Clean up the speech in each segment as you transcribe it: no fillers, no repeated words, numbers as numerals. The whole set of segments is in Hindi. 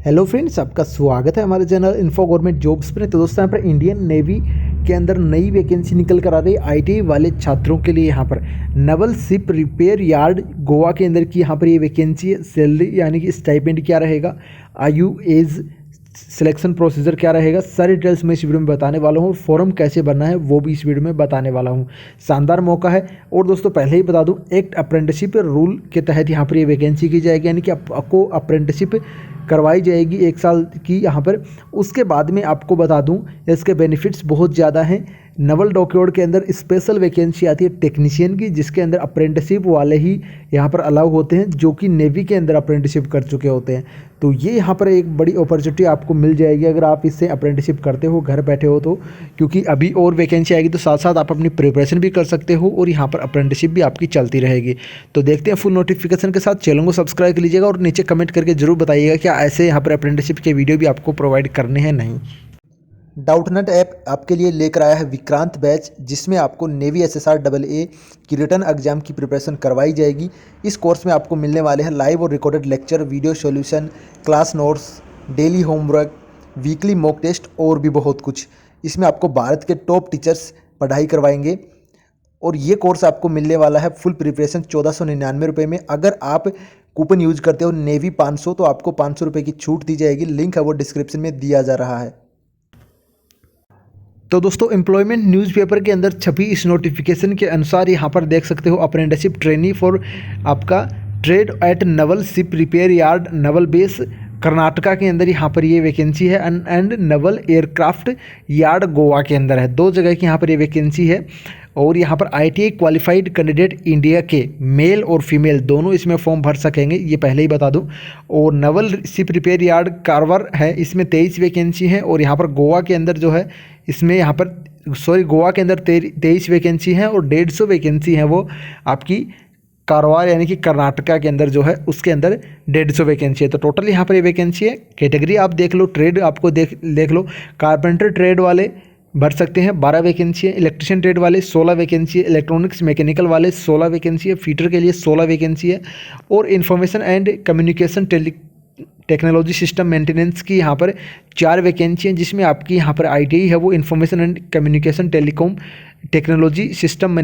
हेलो फ्रेंड्स, आपका स्वागत है हमारे चैनल इन्फो गवर्नमेंट जॉब्स पर। तो दोस्तों, यहाँ पर इंडियन नेवी के अंदर नई वैकेंसी निकल कर आ रही है आईटीआई वाले छात्रों के लिए। यहाँ पर Naval ship repair yard Goa के अंदर की यहाँ पर ये वैकेंसी है। सैलरी यानी कि स्टाइपेंड क्या रहेगा, आयु, एज, सिलेक्शन प्रोसीजर क्या रहेगा, सारी डिटेल्स मैं इस वीडियो में बताने वाला हूँ। फॉर्म कैसे भरना है वो भी इस वीडियो में बताने वाला हूँ। शानदार मौका है। और दोस्तों, पहले ही बता दूँ, एक्ट अप्रेंटिसशिप रूल के तहत यहाँ पर ये वैकेंसी की जाएगी, यानी कि आपको अप्रेंटिसशिप करवाई जाएगी 1 साल की यहाँ पर। उसके बाद में आपको बता दूं, इसके बेनिफिट्स बहुत ज़्यादा हैं। नवल डॉकयार्ड के अंदर स्पेशल वैकेंसी आती है टेक्नीशियन की, जिसके अंदर अप्रेंटिसशिप वाले ही यहाँ पर अलाउ होते हैं, जो कि नेवी के अंदर अप्रेंटिसशिप कर चुके होते हैं। तो ये यहाँ पर एक बड़ी अपॉर्चुनिटी आपको मिल जाएगी अगर आप इससे अप्रेंटिसशिप करते हो, घर बैठे हो तो। क्योंकि अभी और वैकेंसी आएगी तो साथ साथ आप अपनी प्रिपरेशन भी कर सकते हो और यहाँ पर अप्रेंटिसशिप भी आपकी चलती रहेगी। तो देखते हैं फुल नोटिफिकेशन के साथ। चैनल को सब्सक्राइब कर लीजिएगा और नीचे कमेंट करके जरूर बताइएगा क्या ऐसे यहाँ पर अप्रेंटिसशिप के वीडियो भी आपको प्रोवाइड करने हैं नहीं। डाउटनट ऐप आपके लिए लेकर आया है विक्रांत बैच, जिसमें आपको नेवी SSR AA की रिटर्न एग्जाम की प्रिपरेशन करवाई जाएगी। इस कोर्स में आपको मिलने वाले हैं लाइव और recorded lecture, video solution, class notes, daily homework, weekly mock test और भी बहुत कुछ। इसमें आपको भारत के टॉप टीचर्स पढ़ाई करवाएंगे और ये कोर्स आपको मिलने वाला है फुल प्रिपरेशन 1499 रुपये में। अगर आप कूपन यूज करते हो नेवी 500 तो आपको 500 रुपये की छूट दी जाएगी। लिंक है वो डिस्क्रिप्शन में दिया जा रहा है। तो दोस्तों, एम्प्लॉयमेंट न्यूज़पेपर के अंदर छपी इस नोटिफिकेशन के अनुसार यहाँ पर देख सकते हो, अप्रेंटिसशिप ट्रेनी फॉर आपका trade at Naval ship repair yard naval base Karnataka के अंदर यहाँ पर ये वैकेंसी है। And Naval aircraft yard Goa के अंदर है। 2 जगह की यहाँ पर ये वैकेंसी है। और यहाँ पर ITI क्वालिफाइड कैंडिडेट इंडिया के मेल और फीमेल दोनों इसमें फॉर्म भर सकेंगे, ये पहले ही बता दूँ। और नवल शिप रिपेयर यार्ड कारवर है, इसमें 23 वैकेंसी है। और यहाँ पर गोवा के अंदर जो है, इसमें यहाँ पर गोवा के अंदर 23 वैकेंसी हैं और 150 वैकेंसी हैं वो आपकी कारवार यानी कि कर्नाटका के अंदर जो है उसके अंदर 150 वैकेंसी है। तो टोटल यहाँ पर ये वैकेंसी है। कैटेगरी आप देख लो, ट्रेड आपको देख लो। कारपेंटर ट्रेड वाले भर सकते हैं, 12 वैकेंसी है। इलेक्ट्रिशियन ट्रेड वाले 16 वैकेंसी है। इलेक्ट्रॉनिक्स मैकेनिकल वाले 16 वैकेंसी है। फीटर के लिए 16 वैकेंसी है। और information and communication technology system maintenance की यहाँ पर 4 वैकेंसी हैं, जिसमें आपकी यहाँ पर ITI है वो information and communication telecom technology system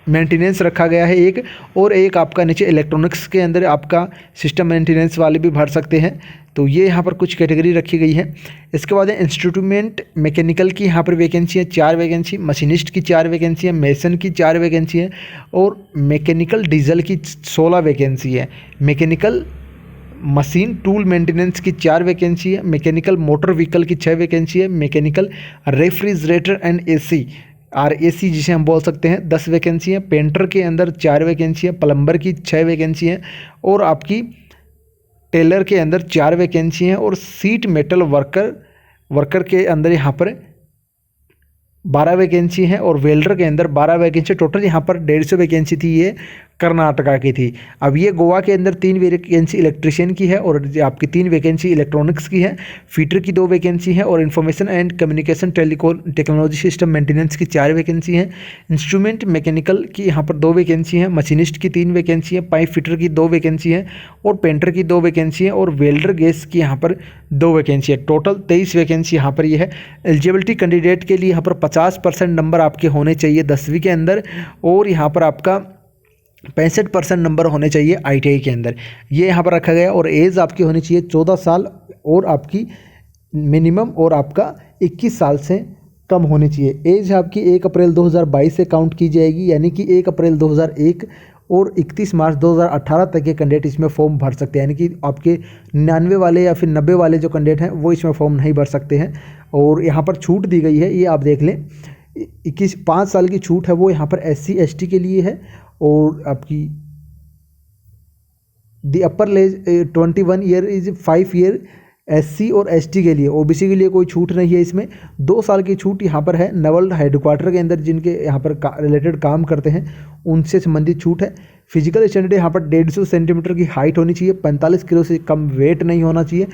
maintenance रखा गया है एक। और एक आपका नीचे इलेक्ट्रॉनिक्स के अंदर आपका सिस्टम मेंटेनेंस वाले भी भर सकते हैं। तो ये यहाँ पर कुछ कैटेगरी रखी गई है। इसके बाद इंस्ट्रूमेंट मैकेनिकल की यहाँ पर वैकेंसी है 4 वैकेंसी, मशीनिस्ट की 4 वैकेंसी है, मेसन की 4 वैकेंसी है और मैकेनिकल डीजल की 16 वैकेंसी है। मैकेनिकल मशीन टूल मेंटेनेंस की 4 वैकेंसी है। मैकेनिकल मोटर व्हीकल की 6 वैकेंसी है। Mechanical refrigerator and AC RAC जिसे हम बोल सकते हैं 10 वैकेंसी है। पेंटर के अंदर 4 वैकेंसी है। प्लम्बर की 6 वैकेंसी है। और आपकी टेलर के अंदर 4 वैकेंसी हैं। और सीट मेटल वर्कर के अंदर यहाँ पर 12 वैकेंसी हैं। और वेल्डर के अंदर 12 वैकेंसी। टोटल यहाँ पर 150 वैकेंसी थी, ये कर्नाटका की थी। अब ये गोवा के अंदर 3 वैकेंसी इलेक्ट्रिशियन की है और आपकी 3 वैकेंसी इलेक्ट्रॉनिक्स की है। फीटर की 2 वैकेंसी है। और information and communication technology system maintenance की 4 वैकेंसी है। इंस्ट्रूमेंट मैकेनिकल की यहाँ पर 2 वैकेंसी है। मशीनिस्ट की 3 वैकेंसी है। पाइप फिटर की 2 वैकेंसी है। और पेंटर की 2 वैकेंसी है। और वेल्डर गैस की यहाँ पर 2 वैकेंसी है। टोटल 23 वैकेंसी यहाँ पर ये है। एलिजिबिलिटी कैंडिडेट के लिए यहाँ पर 50% नंबर आपके होने चाहिए 10वीं के अंदर। और यहाँ पर आपका 65% नंबर होने चाहिए ITI के अंदर, ये यहाँ पर रखा गया। और एज आपकी होनी चाहिए 14 साल और आपकी मिनिमम और आपका 21 साल से कम होनी चाहिए। एज आपकी 1 अप्रैल 2022 से काउंट की जाएगी, यानी कि 1 अप्रैल 2001 और 31 मार्च 2018 तक के कैंडिडेट इसमें फॉर्म भर सकते हैं। यानी कि आपके 99 वाले या फिर 90 वाले जो कैंडिडेट हैं वो इसमें फॉर्म नहीं भर सकते हैं। और यहाँ पर छूट दी गई है, ये आप देख लें, 5 साल की छूट है वो यहाँ पर SC ST के लिए है। और आपकी the upper as 21 year is 5 year SC और ST के लिए। OBC के लिए कोई छूट नहीं है इसमें। 2 साल की छूट यहाँ पर है नवल हेडक्वार्टर के अंदर जिनके यहाँ पर रिलेटेड काम करते हैं उनसे संबंधित छूट है। फिजिकल स्टैंडर्ड यहाँ पर 150 सेंटीमीटर की हाइट होनी चाहिए, 45 किलो से कम वेट नहीं होना चाहिए,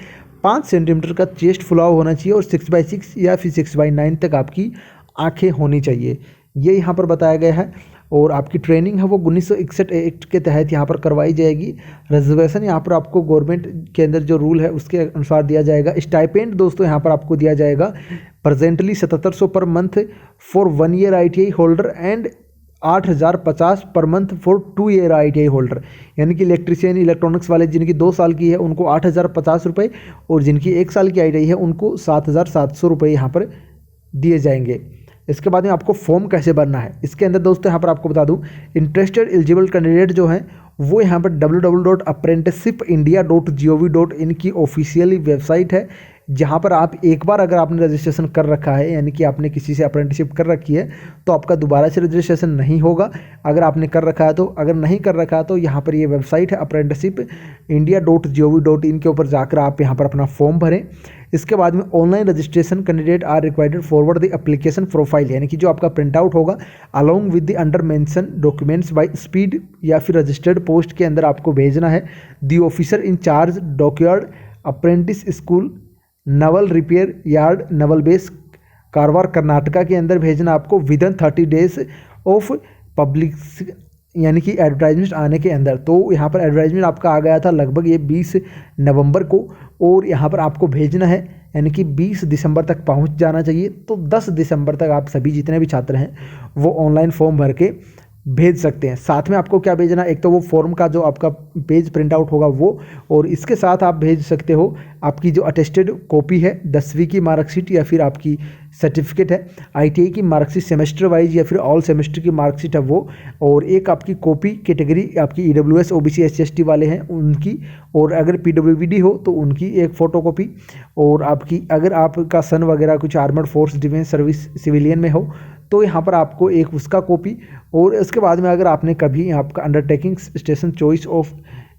5 सेंटीमीटर का चेस्ट फुलाव होना चाहिए और 6/6 या फिर 6/9 तक आपकी आँखें होनी चाहिए। ये यहाँ पर बताया गया है। और आपकी ट्रेनिंग है वो 1961 एक्ट के तहत यहाँ पर करवाई जाएगी। रिजर्वेशन यहाँ पर आपको गवर्नमेंट के अंदर जो रूल है उसके अनुसार दिया जाएगा। स्टाइपेंड दोस्तों यहाँ पर आपको दिया जाएगा presently 7700 per month for 1 year ITI holder and 8050 per month for 2 year ITI holder. यानी कि इलेक्ट्रीशियन इलेक्ट्रॉनिक्स वाले जिनकी 2 साल की है उनको 8050 रुपये और जिनकी 1 साल की ITI है उनको 7700 रुपये यहाँ पर दिए जाएंगे। इसके बाद में आपको फॉर्म कैसे भरना है, इसके अंदर दोस्तों यहाँ पर आपको बता दूं, इंटरेस्टेड एलिजिबल कैंडिडेट जो हैं वो यहाँ पर www.apprenticeshipindia.gov.in की ऑफिशियली वेबसाइट है, जहाँ पर आप एक बार अगर आपने रजिस्ट्रेशन कर रखा है यानी कि आपने किसी से अप्रेंटिसशिप कर रखी है तो आपका दोबारा से रजिस्ट्रेशन नहीं होगा। अगर आपने कर रखा है तो, अगर नहीं कर रखा है तो यहाँ पर ये वेबसाइट है apprenticeshipindia.gov.in के ऊपर जाकर आप यहाँ पर अपना फॉर्म भरें। इसके बाद में online registration candidate are required forward the application profile, यानी कि जो आपका प्रिंट आउट होगा along with the under mention documents by speed या फिर रजिस्टर्ड पोस्ट के अंदर आपको भेजना है। The officer in charge dockyard apprentice school naval repair yard naval base Karwar Karnataka के अंदर भेजना आपको विदिन 30 डेज ऑफ पब्लिक, यानी कि एडवर्टाइजमेंट आने के अंदर। तो यहाँ पर एडवर्टाइजमेंट आपका आ गया था लगभग ये 20 नवंबर को और यहाँ पर आपको भेजना है यानी कि 20 दिसंबर तक पहुँच जाना चाहिए। तो 10 दिसंबर तक आप सभी जितने भी छात्र हैं वो ऑनलाइन फॉर्म भर के भेज सकते हैं। साथ में आपको क्या भेजना, एक तो वो फॉर्म का जो आपका पेज प्रिंट आउट होगा वो, और इसके साथ आप भेज सकते हो आपकी जो अटेस्टेड कॉपी है 10वीं की मार्कशीट या फिर आपकी सर्टिफिकेट है, ITI की मार्कशीट सेमेस्टर वाइज या फिर ऑल सेमेस्टर की मार्कशीट है वो, और एक आपकी कॉपी कैटेगरी आपकी EWS OBC SC ST वाले हैं उनकी, और अगर PWBD हो तो उनकी एक फ़ोटोकॉपी, और आपकी अगर आपका सन वगैरह कुछ armoured force defence service civilian में हो तो यहाँ पर आपको एक उसका कॉपी, और इसके बाद में अगर आपने कभी आपका अंडरटेकिंग स्टेशन चॉइस ऑफ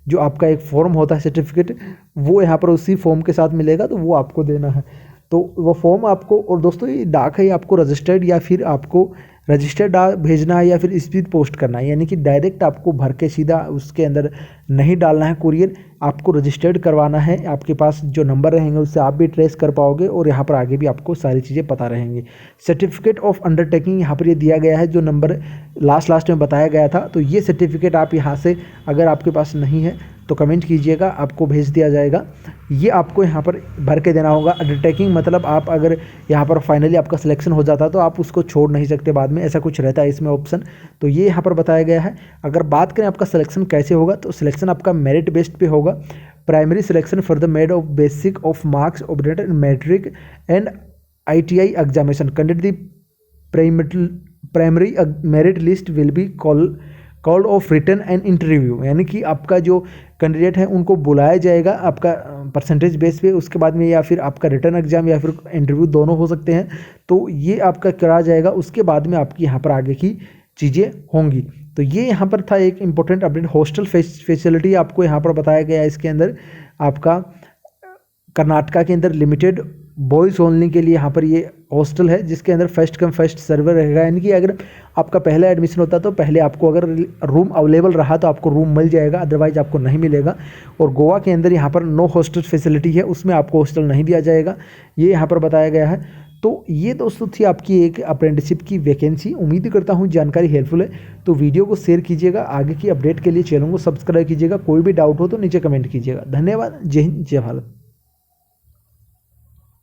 जो आपका एक फॉर्म होता है सर्टिफिकेट वो यहाँ पर उसी फॉर्म के साथ मिलेगा तो वो आपको देना है। तो वो फॉर्म आपको, और दोस्तों ये डाक है आपको रजिस्टर्ड या फिर आपको रजिस्टर्ड डाक भेजना है या फिर स्पीड पोस्ट करना है, यानी कि डायरेक्ट आपको भर के सीधा उसके अंदर नहीं डालना है कुरियर, आपको रजिस्टर्ड करवाना है। आपके पास जो नंबर रहेंगे उससे आप भी ट्रेस कर पाओगे और यहाँ पर आगे भी आपको सारी चीज़ें पता रहेंगी। सर्टिफिकेट ऑफ अंडरटेकिंग यहाँ पर ये दिया गया है जो नंबर लास्ट में बताया गया था, तो ये सर्टिफिकेट आप यहाँ से अगर आपके पास नहीं है तो कमेंट कीजिएगा, आपको भेज दिया जाएगा। ये आपको यहाँ पर भर के देना होगा। अंडरटेकिंग मतलब आप अगर यहाँ पर फाइनली आपका सिलेक्शन हो जाता तो आप उसको छोड़ नहीं सकते बाद में, ऐसा कुछ रहता है इसमें ऑप्शन, तो ये यहाँ पर बताया गया है। अगर बात करें आपका सिलेक्शन कैसे होगा तो सिलेक्शन आपका मेरिट बेस्ड पे होगा। Primary selection for the made of basic of marks obtained in matric and ITI examination conduct the primary merit list will be called of written and interview, यानी कि आपका जो कैंडिडेट है उनको बुलाया जाएगा आपका परसेंटेज बेस पे, उसके बाद में या फिर आपका रिटन एग्जाम या फिर इंटरव्यू दोनों हो सकते हैं, तो ये आपका करा जाएगा। उसके बाद में आपकी यहाँ पर आगे की चीज़ें होंगी। तो ये यहाँ पर था एक इम्पोर्टेंट अपडेट। हॉस्टल फैसिलिटी आपको यहाँ पर बताया गया है। इसके अंदर आपका कर्नाटका के अंदर लिमिटेड बॉयज़ ओनली के लिए यहाँ पर ये हॉस्टल है जिसके अंदर फर्स्ट कम फर्स्ट सर्वर रहेगा, यानी कि अगर आपका पहला एडमिशन होता तो पहले आपको अगर रूम अवेलेबल रहा तो आपको रूम मिल जाएगा, अदरवाइज आपको नहीं मिलेगा। और गोवा के अंदर यहाँ पर नो हॉस्टल फैसिलिटी है, उसमें आपको हॉस्टल नहीं दिया जाएगा, ये यहाँ पर बताया गया है। तो ये दोस्तों थी आपकी एक अप्रेंटिसशिप की वैकेंसी। उम्मीद करता हूँ जानकारी हेल्पफुल है, तो वीडियो को शेयर कीजिएगा। आगे की अपडेट के लिए चैनल को सब्सक्राइब कीजिएगा। कोई भी डाउट हो तो नीचे कमेंट कीजिएगा। धन्यवाद। जय हिंद, जय भारत।